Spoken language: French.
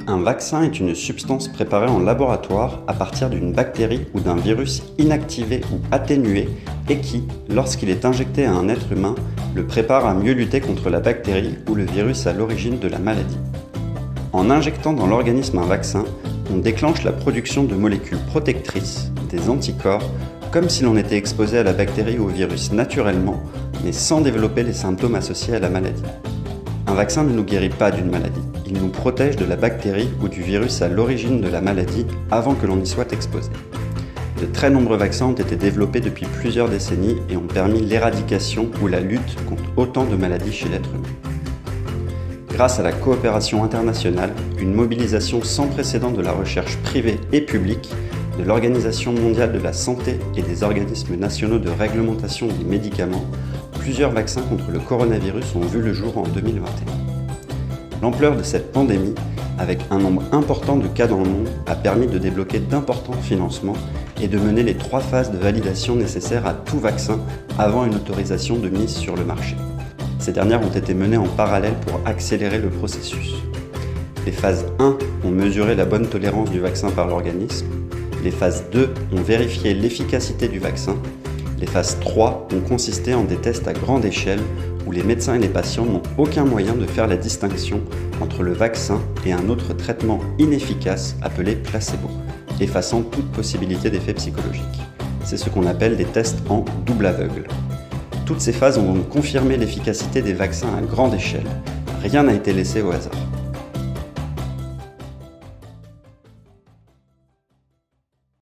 Un vaccin est une substance préparée en laboratoire à partir d'une bactérie ou d'un virus inactivé ou atténué et qui, lorsqu'il est injecté à un être humain, le prépare à mieux lutter contre la bactérie ou le virus à l'origine de la maladie. En injectant dans l'organisme un vaccin, on déclenche la production de molécules protectrices, des anticorps, comme si l'on était exposé à la bactérie ou au virus naturellement, mais sans développer les symptômes associés à la maladie. Un vaccin ne nous guérit pas d'une maladie, il nous protège de la bactérie ou du virus à l'origine de la maladie avant que l'on y soit exposé. De très nombreux vaccins ont été développés depuis plusieurs décennies et ont permis l'éradication ou la lutte contre autant de maladies chez l'être humain. Grâce à la coopération internationale, une mobilisation sans précédent de la recherche privée et publique, de l'Organisation mondiale de la santé et des organismes nationaux de réglementation des médicaments, plusieurs vaccins contre le coronavirus ont vu le jour en 2021. L'ampleur de cette pandémie, avec un nombre important de cas dans le monde, a permis de débloquer d'importants financements et de mener les 3 phases de validation nécessaires à tout vaccin avant une autorisation de mise sur le marché. Ces dernières ont été menées en parallèle pour accélérer le processus. Les phases 1 ont mesuré la bonne tolérance du vaccin par l'organisme. Les phases 2 ont vérifié l'efficacité du vaccin. Les phases 3 ont consisté en des tests à grande échelle où les médecins et les patients n'ont aucun moyen de faire la distinction entre le vaccin et un autre traitement inefficace appelé placebo, effaçant toute possibilité d'effet psychologique. C'est ce qu'on appelle des tests en double aveugle. Toutes ces phases ont donc confirmé l'efficacité des vaccins à grande échelle. Rien n'a été laissé au hasard.